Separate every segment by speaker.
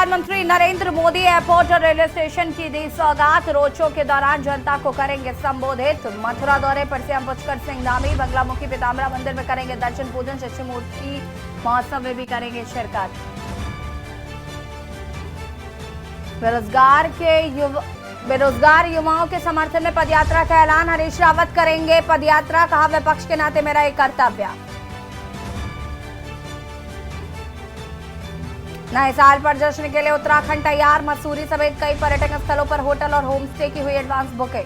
Speaker 1: प्रधानमंत्री नरेंद्र मोदी एयरपोर्ट और railway station की दी सौगात। रोड शो के दौरान जनता को करेंगे संबोधित। मथुरा दौरे पर सीएम पुष्कर सिंह धामी बंगलामुखी पीताम्बरा मंदिर में करेंगे दर्शन पूजन। शशि मूर्ति महोत्सव में भी करेंगे शिरकत। बेरोजगार युवाओं के समर्थन में पदयात्रा का ऐलान। हरीश रावत करेंगे पदयात्रा, कहा विपक्ष के नाते मेरा एक कर्तव्य। नए साल पर जश्न के लिए उत्तराखंड तैयार। मसूरी समेत कई पर्यटन स्थलों पर होटल और होम स्टे की हुई एडवांस बुकिंग।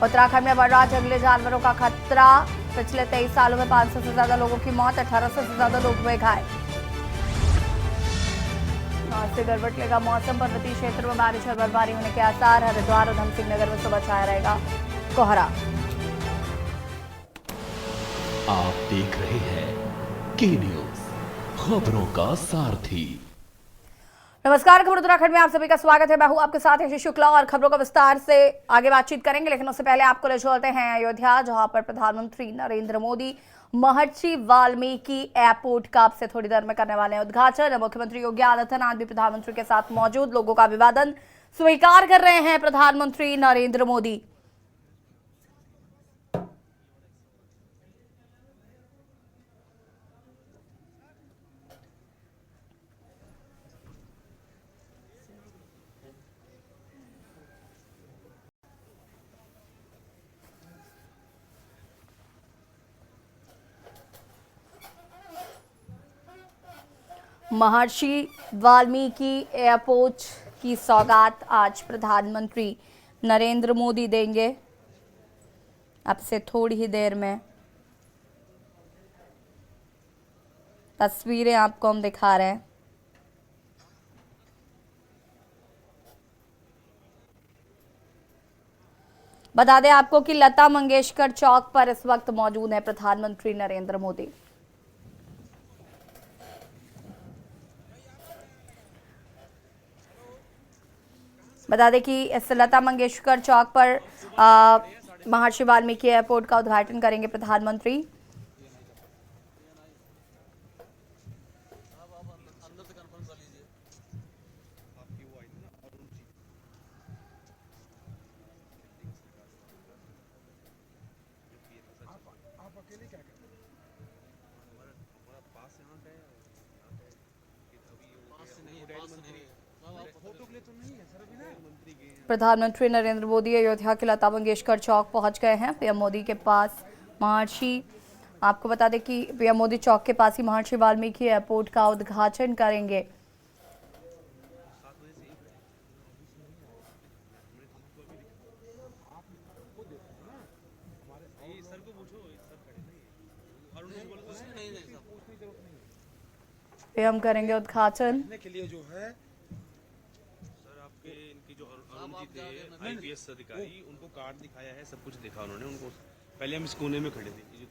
Speaker 1: उत्तराखंड में बढ़ रहा जंगली जानवरों का खतरा। पिछले 23 सालों में 500 से ज्यादा लोगों की मौत, 1800 से ज्यादा लोग हुए घायल। आज से गड़बड़ेगा मौसम। पर्वतीय क्षेत्र में बारिश और बर्फबारी होने के आसार। हरिद्वार और उधमसिंह नगर में सुबह छाया रहेगा कोहरा।
Speaker 2: आप देख रहे हैं के न्यूज, खबरों का सारथी।
Speaker 1: नमस्कार, खबर उत्तराखंड में आप सभी का स्वागत है। मैं हूं आपके साथ यशी शुक्ला और खबरों का विस्तार से आगे बातचीत करेंगे, लेकिन उससे पहले आपको ले चलते हैं अयोध्या, जहां पर प्रधानमंत्री नरेंद्र मोदी महर्षि वाल्मीकि एयरपोर्ट का अब से थोड़ी देर में करने वाले हैं उद्घाटन। मुख्यमंत्री योगी आदित्यनाथ भी प्रधानमंत्री के साथ मौजूद। लोगों का अभिवादन स्वीकार कर रहे हैं प्रधानमंत्री नरेंद्र मोदी। महर्षि वाल्मीकि एयरपोर्ट की सौगात आज प्रधानमंत्री नरेंद्र मोदी देंगे अब से थोड़ी ही देर में। तस्वीरें आपको हम दिखा रहे हैं। बता दें आपको कि लता मंगेशकर चौक पर इस वक्त मौजूद है प्रधानमंत्री नरेंद्र मोदी। बता दें कि इस लता मंगेशकर चौक पर महर्षि वाल्मीकि एयरपोर्ट का उद्घाटन करेंगे प्रधानमंत्री। प्रधानमंत्री नरेंद्र मोदी अयोध्या के लता मंगेशकर चौक पहुंच गए हैं। पीएम मोदी के पास महर्षि, आपको बता दें कि पीएम मोदी चौक के पास ही महर्षि वाल्मीकि एयरपोर्ट का उद्घाटन करेंगे। पीएम करेंगे उद्घाटन।
Speaker 3: आईपीएस अधिकारी, उनको कार्ड दिखाया है, सब कुछ देखा उन्होंने। उनको पहले हम इस कोने में खड़े थे।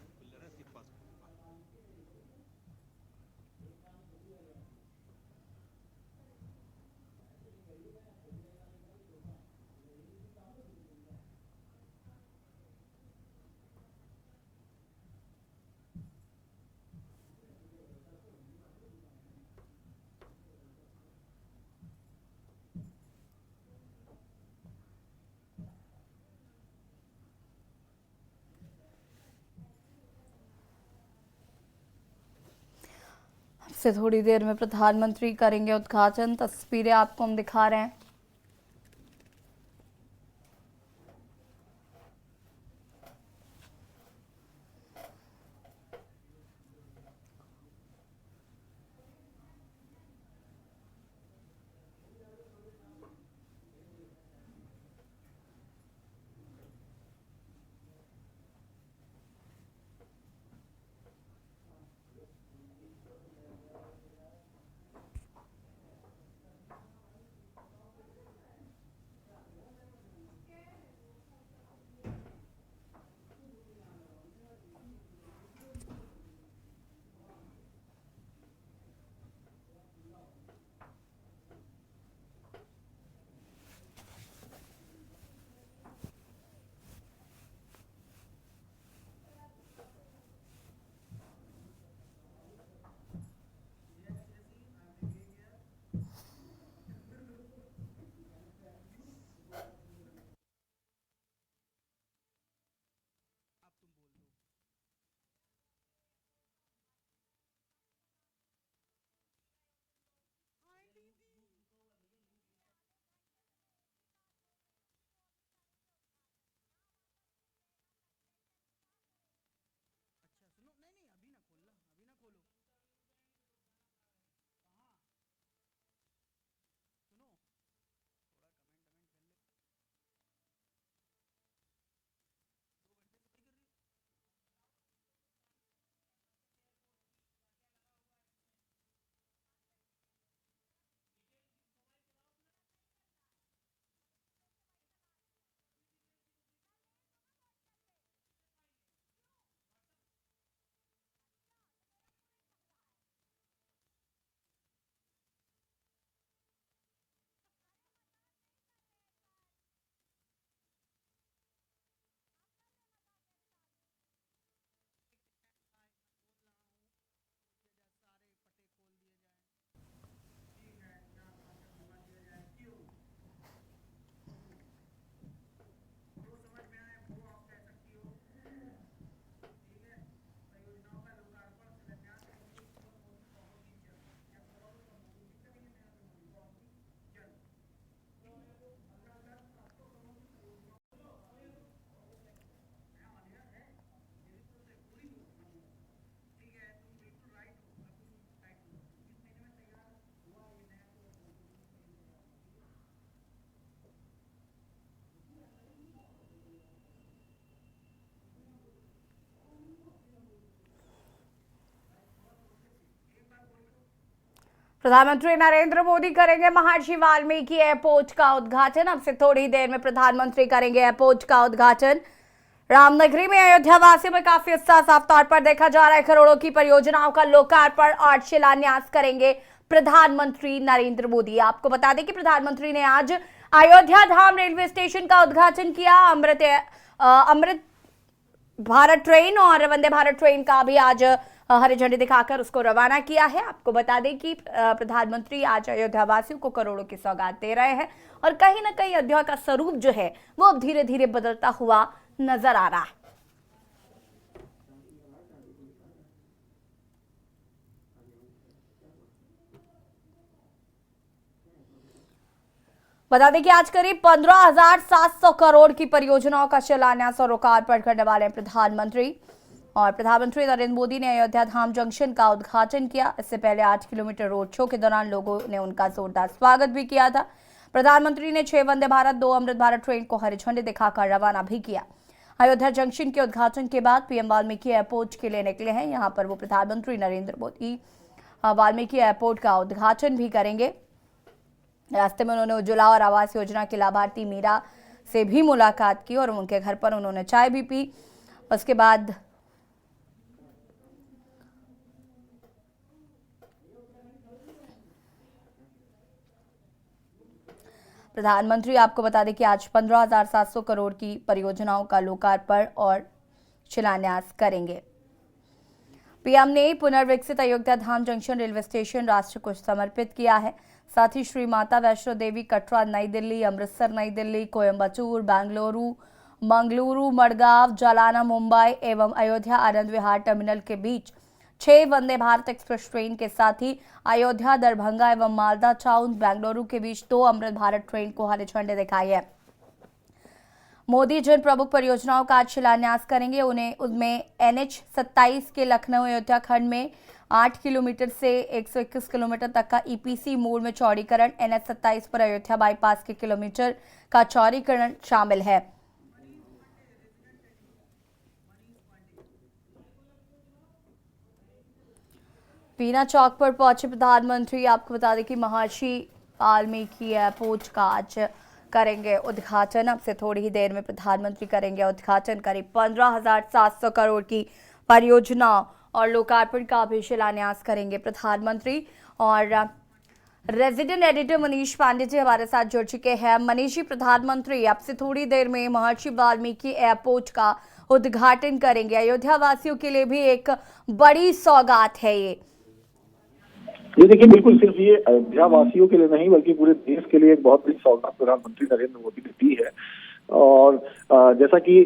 Speaker 1: से थोड़ी देर में प्रधानमंत्री करेंगे उद्घाटन। तस्वीरें आपको हम दिखा रहे हैं। प्रधानमंत्री नरेंद्र मोदी करेंगे महर्षि वाल्मीकि एयरपोर्ट का उद्घाटन। अब से थोड़ी देर में प्रधानमंत्री करेंगे एयरपोर्ट का उद्घाटन। रामनगरी में अयोध्या वासियों में काफी उत्साह साफ तौर पर देखा जा रहा है। करोड़ों की परियोजनाओं का लोकार्पण और शिलान्यास करेंगे प्रधानमंत्री नरेंद्र मोदी। आपको बता दें कि प्रधानमंत्री ने आज अयोध्या धाम रेलवे स्टेशन का उद्घाटन किया। अमृत भारत ट्रेन और वंदे भारत ट्रेन का भी आज हरी झंडी दिखाकर उसको रवाना किया है। आपको बता दें कि प्रधानमंत्री आज अयोध्या वासियों को करोड़ों की सौगात दे रहे हैं और कहीं ना कहीं अयोध्या का स्वरूप जो है वो अब धीरे धीरे बदलता हुआ नजर आ रहा है। बता दें कि आज करीब 15,700 करोड़ की परियोजनाओं का शिलान्यास और लोकार्पण करने वाले हैं प्रधानमंत्री। और प्रधानमंत्री नरेंद्र मोदी ने अयोध्या धाम जंक्शन का उद्घाटन किया। इससे पहले 8 किलोमीटर रोड शो के दौरान लोगों ने उनका जोरदार स्वागत भी किया था। प्रधानमंत्री ने 6 वंदे भारत 2 अमृत भारत ट्रेन को हरी झंडी दिखाकर रवाना भी किया। अयोध्या जंक्शन के उद्घाटन के बाद पीएम वाल्मीकि एयरपोर्ट के लिए निकले हैं। यहाँ पर वो प्रधानमंत्री नरेंद्र मोदी वाल्मीकि एयरपोर्ट का उद्घाटन भी करेंगे। रास्ते में उन्होंने उज्ज्वला और आवास योजना की लाभार्थी मीरा से भी मुलाकात की और उनके घर पर उन्होंने चाय भी पी। उसके बाद प्रधानमंत्री आपको बता दें कि आज 15,700 करोड़ की परियोजनाओं का लोकार्पण और शिलान्यास करेंगे। पीएम ने पुनर्विकसित अयोध्या धाम जंक्शन रेलवे स्टेशन राष्ट्र को समर्पित किया है। साथ ही श्री माता वैष्णो देवी कटरा नई दिल्ली, अमृतसर नई दिल्ली, कोयम्बटूर बेंगलुरु, मंगलुरु मडगांव, जालाना मुंबई एवं अयोध्या आनंद विहार टर्मिनल के बीच 6 वंदे भारत एक्सप्रेस ट्रेन के साथ ही अयोध्या दरभंगा एवं मालदा टाउन बेंगलुरु के बीच 2 अमृत भारत ट्रेन को हरी झंडी दिखाई है। मोदी जिन प्रमुख परियोजनाओं का आज शिलान्यास करेंगे उनमें NH 27 के लखनऊ अयोध्या खंड में 8 किलोमीटर से 121 किलोमीटर तक का EPC मोड में चौड़ीकरण, NH 27 पर अयोध्या बाईपास के किलोमीटर का चौड़ीकरण शामिल है। पीना चौक पर पहुंचे प्रधानमंत्री। आपको बता दें कि महर्षि वाल्मीकि एयरपोर्ट का आज करेंगे उद्घाटन। अब से थोड़ी ही देर में प्रधानमंत्री करेंगे उद्घाटन। करीब 15,700 करोड़ की परियोजना और लोकार्पण का भी शिलान्यास करेंगे प्रधानमंत्री। और रेजिडेंट एडिटर मनीष पांडे जी हमारे साथ जुड़ चुके हैं। मनीष जी, प्रधानमंत्री अब से थोड़ी देर में महर्षि वाल्मीकि एयरपोर्ट का उद्घाटन करेंगे। अयोध्या वासियों के लिए भी एक बड़ी सौगात है
Speaker 4: ये देखिए, बिल्कुल सिर्फ ये अयोध्या वासियों के लिए नहीं बल्कि पूरे देश के लिए एक बहुत बड़ी सौगात प्रधानमंत्री नरेंद्र मोदी ने दी है। और जैसा कि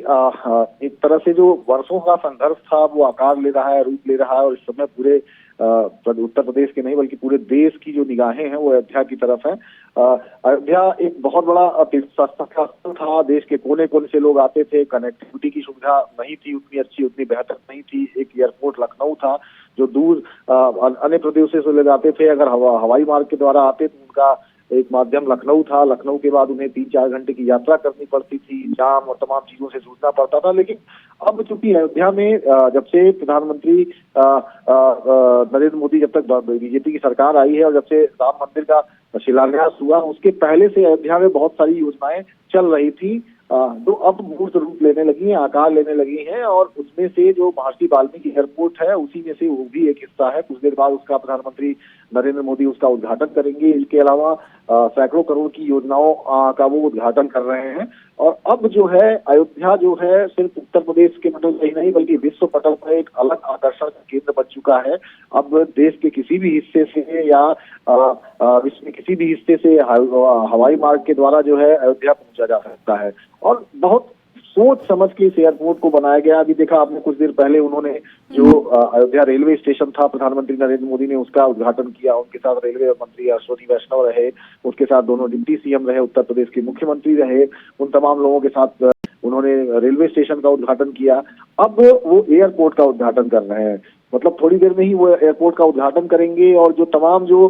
Speaker 4: एक तरह से जो वर्षों का संघर्ष था वो आकार ले रहा है, रूप ले रहा है और इस समय पूरे उत्तर प्रदेश के नहीं बल्कि पूरे देश की जो निगाहें हैं वो अयोध्या की तरफ है। अयोध्या एक बहुत बड़ा तीर्थस्थल था। देश के कोने कोने से लोग आते थे। कनेक्टिविटी की सुविधा नहीं थी उतनी अच्छी, उतनी बेहतर नहीं थी। एक एयरपोर्ट लखनऊ था जो दूर अन्य प्रदेशों से लोग आते थे। अगर हवाई मार्ग के द्वारा आते तो उनका एक माध्यम लखनऊ था। लखनऊ के बाद उन्हें 3-4 घंटे की यात्रा करनी पड़ती थी, जाम और तमाम चीजों से जूझना पड़ता था। लेकिन अब चूंकि अयोध्या में जब से प्रधानमंत्री नरेंद्र मोदी जब तक बीजेपी की सरकार आई है और जब से राम मंदिर का शिलान्यास हुआ, उसके पहले से अयोध्या में बहुत सारी योजनाएं चल रही थी जो अब मूर्त रूप लेने लगी हैं, आकार लेने लगी हैं। और उसमें से जो महर्षि वाल्मीकि एयरपोर्ट है उसी में से वो भी एक हिस्सा है। कुछ देर बाद उसका प्रधानमंत्री नरेंद्र मोदी उसका उद्घाटन करेंगे। इसके अलावा सैकड़ों करोड़ की योजनाओं का वो उद्घाटन कर रहे हैं। और अब जो है अयोध्या जो है सिर्फ उत्तर प्रदेश के पटल पर ही नहीं बल्कि विश्व पटल पर एक अलग आकर्षण का केंद्र बन चुका है। अब देश के किसी भी हिस्से से या विश्व के किसी भी हिस्से से हवाई मार्ग के द्वारा जो है अयोध्या पहुंचा जा सकता है। और बहुत सोच समझ के इस एयरपोर्ट को बनाया गया। अभी देखा आपने कुछ देर पहले उन्होंने जो अयोध्या रेलवे स्टेशन था प्रधानमंत्री नरेंद्र मोदी ने उसका उद्घाटन किया। उनके साथ रेलवे मंत्री अश्विनी वैष्णव रहे, उसके साथ दोनों डिप्टी सीएम रहे, उत्तर प्रदेश के मुख्यमंत्री रहे। उन तमाम लोगों के साथ उन्होंने रेलवे स्टेशन का उद्घाटन किया। अब वो एयरपोर्ट का उद्घाटन कर रहे हैं। मतलब थोड़ी देर में ही वो एयरपोर्ट का उद्घाटन करेंगे। और जो तमाम जो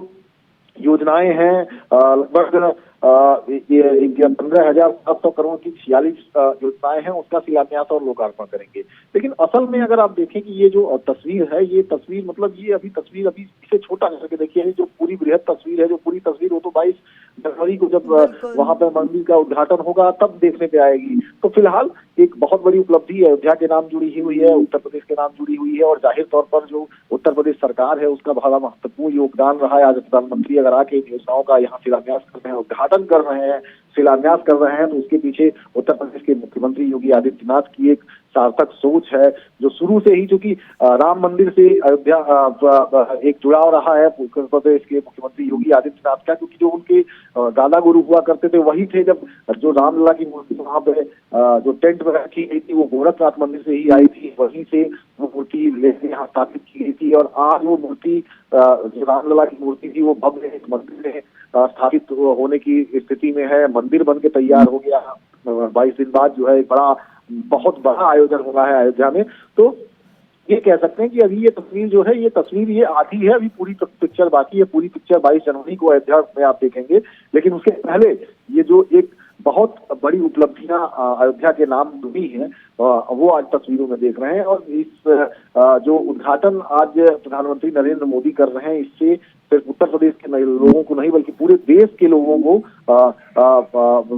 Speaker 4: योजनाएं हैं लगभग ये 15,700 करोड़ की 46 योजनाएं हैं, उसका शिलान्यास और लोकार्पण करेंगे। लेकिन असल में अगर आप देखें कि ये जो तस्वीर है, ये तस्वीर मतलब ये तस्वीर अभी इसे छोटा करके देखिए, जो पूरी बृहद तस्वीर है, जो पूरी तस्वीर वो तो 22 जनवरी को जब वहां पर मंदिर का उद्घाटन होगा तब देखने पे आएगी। तो फिलहाल एक बहुत बड़ी उपलब्धि अयोध्या के नाम जुड़ी हुई है, उत्तर प्रदेश के नाम जुड़ी हुई है, और जाहिर तौर पर जो उत्तर प्रदेश सरकार है उसका बड़ा महत्वपूर्ण योगदान रहा है। आज प्रधानमंत्री अगर आके इन योजनाओं का यहाँ शिलान्यास कर रहे हैं, उद्घाटन कर रहे हैं, शिलान्यास कर रहे हैं, तो उसके पीछे उत्तर प्रदेश के मुख्यमंत्री योगी आदित्यनाथ की एक सार्थक सोच है, जो शुरू से ही, चूंकि राम मंदिर से अयोध्या एक जुड़ाव रहा है उत्तर प्रदेश के मुख्यमंत्री योगी आदित्यनाथ का, क्योंकि जो उनके दादा गुरु हुआ करते थे वही थे। जब जो रामलला की मूर्ति वहां पे जो टेंट में रखी गई थी वो गोरखनाथ मंदिर से ही आई थी, वहीं से वो मूर्ति लेकर यहाँ स्थापित की गई थी। और आज वो मूर्ति जो रामलला की मूर्ति थी वो भव्य एक मंदिर में स्थापित होने की स्थिति में है, मंदिर बन के तैयार हो गया। 22 दिन बाद जो है एक बहुत बड़ा आयोजन होना है अयोध्या में। तो ये कह सकते हैं कि अभी ये तस्वीर जो है, ये आधी है, अभी पूरी पिक्चर बाकी है। पूरी पिक्चर 22 जनवरी को अयोध्या में आप देखेंगे, लेकिन उसके पहले ये जो एक बहुत बड़ी उपलब्धियां अयोध्या के नाम जुड़ी हैं वो आज तस्वीरों में देख रहे हैं। और इस जो उद्घाटन आज प्रधानमंत्री नरेंद्र मोदी कर रहे हैं, इससे सिर्फ उत्तर प्रदेश के लोगों को नहीं बल्कि पूरे देश के लोगों को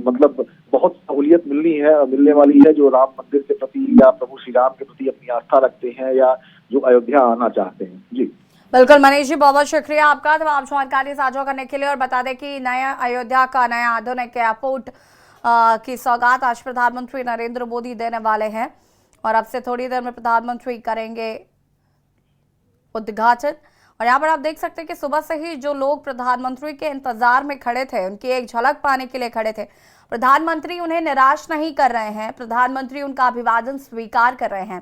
Speaker 4: मतलब बहुत सहूलियत मिलने वाली है, जो राम मंदिर के प्रति या प्रभु श्री राम के प्रति अपनी आस्था रखते हैं या जो अयोध्या आना चाहते हैं। जी
Speaker 1: बिल्कुल मनीष जी, बहुत शुक्रिया आपका तमाम जानकारी साझा करने के लिए। और बता दें कि नया अयोध्या का नया आधुनिक एयरपोर्ट की सौगात आज प्रधानमंत्री नरेंद्र मोदी देने वाले हैं, और अब से थोड़ी देर में प्रधानमंत्री करेंगे उद्घाटन। और यहाँ पर आप देख सकते हैं कि सुबह से ही जो लोग प्रधानमंत्री के इंतजार में खड़े थे, उनकी एक झलक पाने के लिए खड़े थे। प्रधानमंत्री उन्हें निराश नहीं कर रहे हैं, प्रधानमंत्री उनका अभिवादन स्वीकार कर रहे हैं।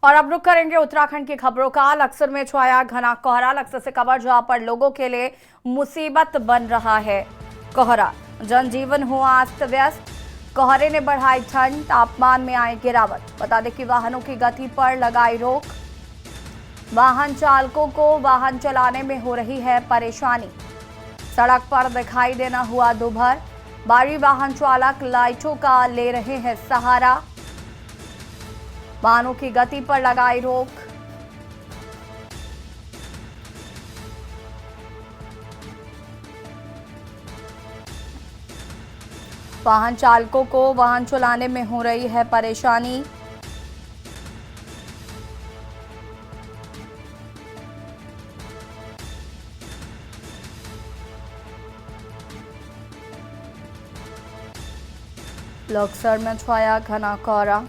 Speaker 1: और अब रुक करेंगे उत्तराखंड की खबरों का। लक्सर में छाया घना कोहरा, लक्सर से खबर जहां पर लोगों के लिए मुसीबत बन रहा है कोहरा। जनजीवन हुआ अस्त व्यस्त, कोहरे ने बढ़ाई ठंड, तापमान में आई गिरावट। बता दें कि वाहनों की गति पर लगाई रोक, वाहन चालकों को वाहन चलाने में हो रही है परेशानी। सड़क पर दिखाई देना हुआ दोपहर, भारी वाहन चालक लाइटों का ले रहे हैं सहारा, वाहनों की गति पर लगाई रोक। वाहन चालकों को वाहन चलाने में हो रही है परेशानी। लक्सर में छाया घना कोहरा,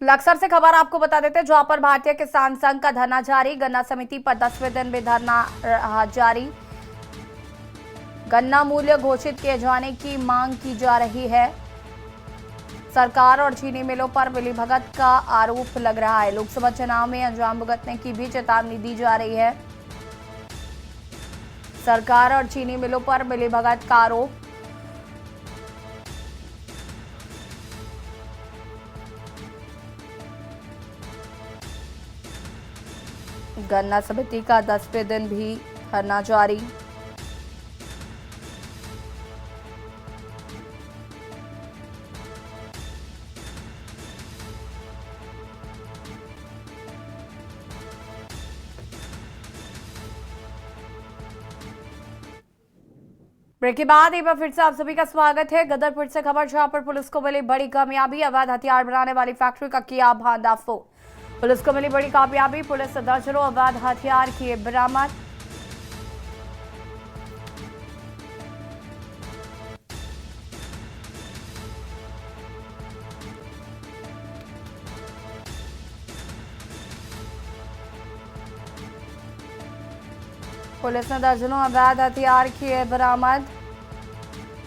Speaker 1: लक्सर से खबर आपको बता देते हैं, जहां पर भारतीय किसान संघ का धरना जारी। गन्ना समिति पर 10वें दिन भी धरना रहा जारी। गन्ना मूल्य घोषित किए जाने की मांग की जा रही है। सरकार और चीनी मिलों पर मिलीभगत का आरोप लग रहा है। लोकसभा चुनाव में अंजाम भुगतने की भी चेतावनी दी जा रही है। सरकार और चीनी मिलों पर मिलीभगत का आरोप। गन्ना समिति का 10वें दिन भी धरना जारी। ब्रेक के बाद एक बार फिर से आप सभी का स्वागत है। गदरपुर से खबर, जहां पर पुलिस को मिली बड़ी कामयाबी, अवैध हथियार बनाने वाली फैक्ट्री का किया भांडाफोड़। पुलिस को मिली बड़ी कामयाबी, पुलिस से दर्जनों अवैध हथियार किए बरामद। पुलिस ने दर्जनों अवैध हथियार किए बरामद।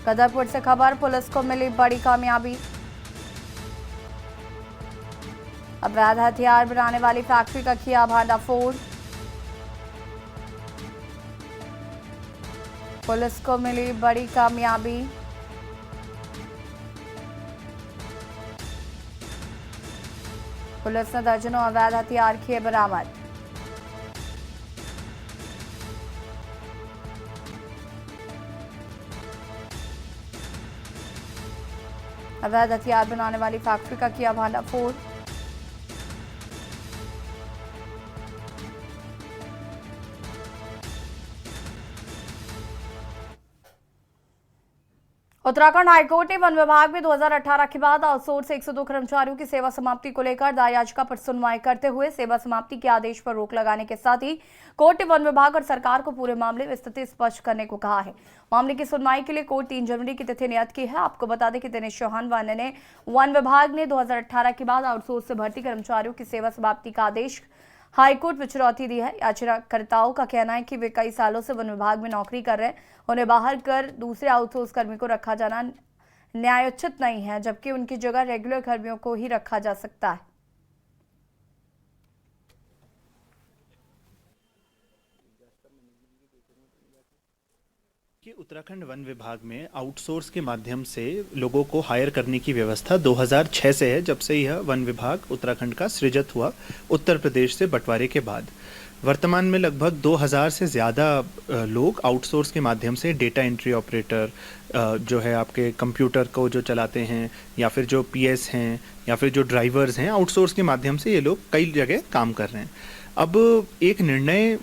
Speaker 1: गदरपुर से खबर, पुलिस को मिली बड़ी कामयाबी। अवैध हथियार बनाने वाली फैक्ट्री का किया भांडाफोड़। पुलिस को मिली बड़ी कामयाबी। पुलिस ने दर्जनों अवैध हथियार किए बरामद। अवैध हथियार बनाने वाली फैक्ट्री का किया भांडाफोड़। उत्तराखंड हाईकोर्ट ने वन विभाग में 2018 के बाद आउटसोर्स से 102 कर्मचारियों की सेवा समाप्ति को लेकर दायर याचिका पर सुनवाई करते हुए सेवा समाप्ति के आदेश पर रोक लगाने के साथ ही कोर्ट ने वन विभाग और सरकार को पूरे मामले में स्थिति स्पष्ट करने को कहा है। मामले की सुनवाई के लिए कोर्ट 3 जनवरी की तिथि नियत की है। आपको बता दें कि दिनेश चौहान वन विभाग ने 2018 के बाद आउटसोर्स से भर्ती कर्मचारियों की सेवा समाप्ति का आदेश हाईकोर्ट में चुनौती दी है। याचिकाकर्ताओं का कहना है कि वे कई सालों से वन विभाग में नौकरी कर रहे हैं, उन्हें बाहर कर दूसरे आउटसोर्स कर्मी को रखा जाना न्यायोचित नहीं है, जबकि उनकी जगह रेगुलर कर्मियों को ही रखा जा सकता है।
Speaker 5: कि उत्तराखंड वन विभाग में आउटसोर्स के माध्यम से लोगों को हायर करने की व्यवस्था 2006 से है, जब से यह वन विभाग उत्तराखंड का सृजित हुआ उत्तर प्रदेश से बंटवारे के बाद। वर्तमान में लगभग 2000 से ज़्यादा लोग आउटसोर्स के माध्यम से डेटा एंट्री ऑपरेटर जो है आपके कंप्यूटर को जो चलाते हैं, या फिर जो पीएस हैं, या फिर जो ड्राइवर्स हैं, आउटसोर्स के माध्यम से ये लोग कई जगह काम कर रहे हैं। अब एक निर्णय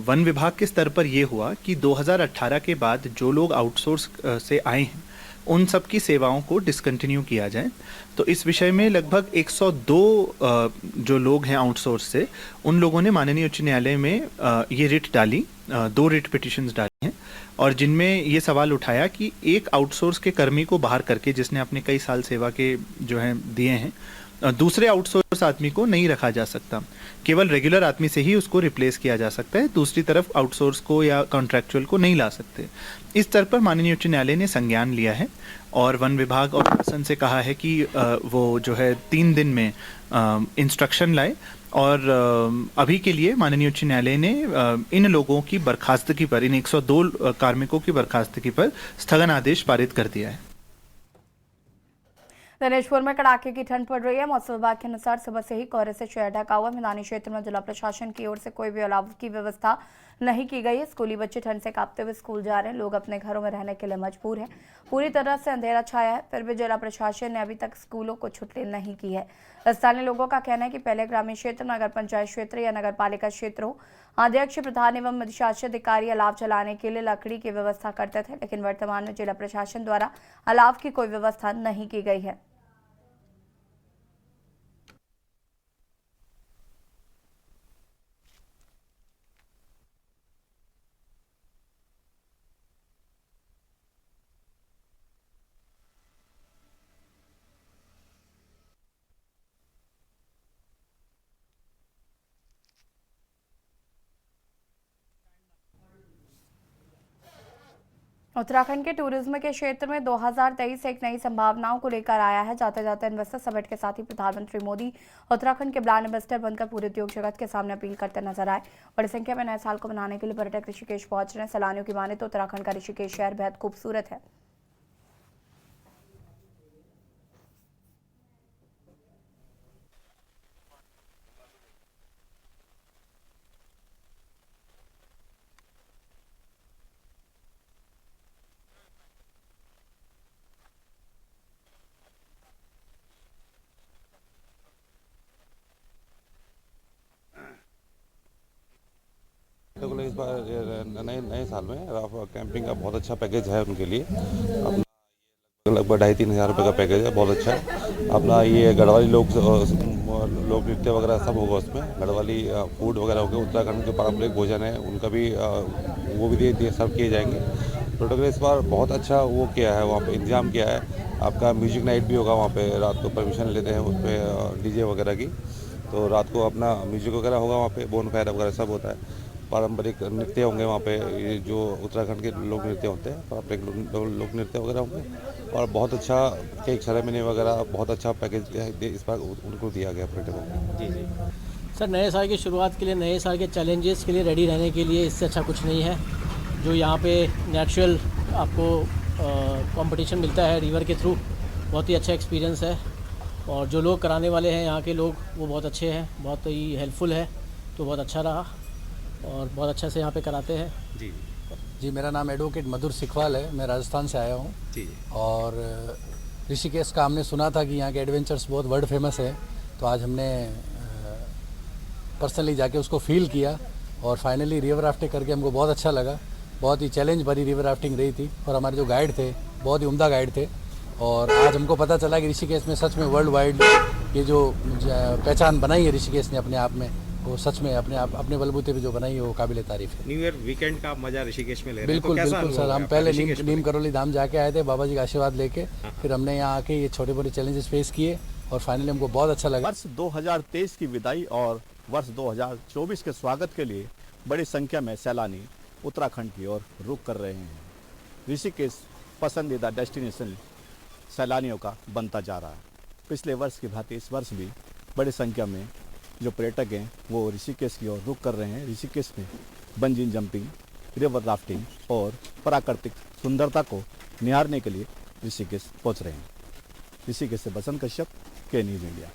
Speaker 5: वन विभाग के स्तर पर यह हुआ कि 2018 के बाद जो लोग आउटसोर्स से आए हैं उन सब की सेवाओं को डिसकंटिन्यू किया जाए। तो इस विषय में लगभग 102 जो लोग हैं आउटसोर्स से, उन लोगों ने माननीय उच्च न्यायालय में ये रिट डाली, 2 रिट पिटिशंस डाली हैं, और जिनमें ये सवाल उठाया कि एक आउटसोर्स के कर्मी को बाहर करके, जिसने अपने कई साल सेवा के जो हैं दिए हैं, दूसरे आउटसोर्स आदमी को नहीं रखा जा सकता, केवल रेगुलर आदमी से ही उसको रिप्लेस किया जा सकता है, दूसरी तरफ आउटसोर्स को या कॉन्ट्रैक्चुअल को नहीं ला सकते। इस स्तर पर माननीय उच्च न्यायालय ने संज्ञान लिया है और वन विभाग और प्रशासन से कहा है कि वो जो है 3 दिन में इंस्ट्रक्शन लाए, और अभी के लिए माननीय उच्च न्यायालय ने इन लोगों की बर्खास्तगी पर, इन 102 कार्मिकों की बर्खास्तगी पर स्थगन आदेश पारित कर दिया है।
Speaker 1: दिनेशपुर में कड़ाके की ठंड पड़ रही है। मौसम विभाग के अनुसार सुबह से ही कोहरे से शहर ढका हुआ। मैदानी क्षेत्र में जिला प्रशासन की ओर से कोई भी अलाव की व्यवस्था नहीं की गई है। स्कूली बच्चे ठंड से कांपते हुए स्कूल जा रहे हैं। लोग अपने घरों में रहने के लिए मजबूर हैं। पूरी तरह से अंधेरा छाया है, फिर भी जिला प्रशासन ने अभी तक स्कूलों को छुट्टी नहीं की है। स्थानीय लोगों का कहना है कि पहले ग्रामीण क्षेत्र, नगर पंचायत क्षेत्र या नगर पालिका क्षेत्र हो, अध्यक्ष, प्रधान एवं अधिशासी अधिकारी अलाव चलाने के लिए लकड़ी की व्यवस्था करते थे, लेकिन वर्तमान में जिला प्रशासन द्वारा अलाव की कोई व्यवस्था नहीं की गई है। उत्तराखंड के टूरिज्म के क्षेत्र में 2023 एक नई संभावनाओं को लेकर आया है। जाते जाते इन्वेस्टर समिट के साथ ही प्रधानमंत्री मोदी उत्तराखंड के ब्रांड एम्बेसडर बनकर पूरे उद्योग जगत के सामने अपील करते नजर आए। बड़ी संख्या में नए साल को मनाने के लिए पर्यटक ऋषिकेश पहुंच रहे हैं। सैलानियों की माने तो उत्तराखंड का ऋषिकेश शहर बेहद खूबसूरत है।
Speaker 6: तो इस बार नए साल में कैंपिंग का बहुत अच्छा पैकेज है उनके लिए। अपना लगभग 2,500-3 हज़ार रुपये का पैकेज है, बहुत अच्छा है। अपना ये गढ़वाली लोक नृत्य वगैरह सब होगा उसमें। गढ़वाली फूड वगैरह होगा, उत्तराखंड के पारंपरिक भोजन है उनका भी, वो भी सर्व किए जाएंगे। प्रोटोकॉल इस बार बहुत अच्छा वो किया है, वहाँ पे इंतजाम किया है। आपका म्यूजिक नाइट भी होगा वहाँ पे, रात को परमिशन लेते हैं उस पर डीजे वगैरह की, तो रात को अपना म्यूजिक वगैरह होगा वहाँ पे, बोन फायर वगैरह सब होता है। पारंपरिक नृत्य होंगे वहाँ पे, ये जो उत्तराखंड के लोक नृत्य होते हैं, पारंपरिक लोक नृत्य वगैरह होंगे। और बहुत अच्छा केक सेरेमनी वगैरह, बहुत अच्छा पैकेज इस बार उनको दिया गया पर्यटकों को।
Speaker 7: जी जी सर, नए साल की शुरुआत के लिए, नए साल के चैलेंजेस के लिए रेडी रहने के लिए इससे अच्छा कुछ नहीं है। जो यहाँ पे नेचुरल आपको कंपटीशन मिलता है रिवर के थ्रू, बहुत ही अच्छा एक्सपीरियंस है। और जो लोग कराने वाले हैं यहाँ के लोग, वो बहुत अच्छे हैं, बहुत ही हेल्पफुल है, तो बहुत अच्छा रहा और बहुत अच्छा से यहाँ पे कराते हैं।
Speaker 3: जी
Speaker 8: जी, मेरा नाम एडवोकेट मधुर सिखवाल है, मैं राजस्थान से आया हूँ।
Speaker 3: जी
Speaker 8: और ऋषिकेश का हमने सुना था कि यहाँ के एडवेंचर्स बहुत वर्ल्ड फेमस है, तो आज हमने पर्सनली जाके उसको फील किया और फाइनली रिवर राफ्टिंग करके हमको बहुत अच्छा लगा। बहुत ही चैलेंज भरी रिवर राफ्टिंग रही थी और हमारे जो गाइड थे बहुत ही उम्दा गाइड थे। और आज हमको पता चला कि ऋषिकेश में सच में वर्ल्ड वाइड ये जो पहचान बनाई है ऋषिकेश ने अपने आप में, वो सच में अपने बलबूते पे जो बनाई है वो काबिल तारीफ है।
Speaker 3: न्यू ईयर वीकेंड का मजा ऋषिकेश में ले रहे हैं,
Speaker 8: बिल्कुल
Speaker 3: तो कैसा
Speaker 8: बिल्कुल
Speaker 3: अनुभव
Speaker 8: सर, हम
Speaker 3: है
Speaker 8: पहले
Speaker 3: आपका ऋषिकेश में?
Speaker 8: नीम करोली धाम जाके आए थे बाबा जी का आशीर्वाद लेके, फिर हमने यहाँ आके ये छोटे मोटे चैलेंजेस फेस किए और फाइनली हमको बहुत अच्छा लगा।
Speaker 9: वर्ष 2023 की विदाई और वर्ष 2024 के स्वागत के लिए बड़ी संख्या में सैलानी उत्तराखंड की ओर रुख कर रहे हैं। ऋषिकेश पसंदीदा डेस्टिनेशन सैलानियों का बनता जा रहा है। पिछले वर्ष की भांति इस वर्ष भी बड़ी संख्या में जो पर्यटक हैं वो ऋषिकेश की ओर रुख कर रहे हैं। ऋषिकेश में बंजी जंपिंग, रिवर राफ्टिंग और प्राकृतिक सुंदरता को निहारने के लिए ऋषिकेश पहुंच रहे हैं। ऋषिकेश से बसंत कश्यप, के न्यूज़ इंडिया।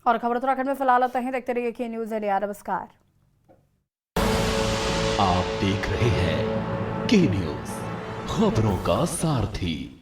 Speaker 1: और खबर उत्तराखंड में फिलहाल होते हैं, देखते रहिए के न्यूज़ इंडिया। नमस्कार।
Speaker 2: आप देख रहे हैं के न्यूज़, खबरों का सारथी।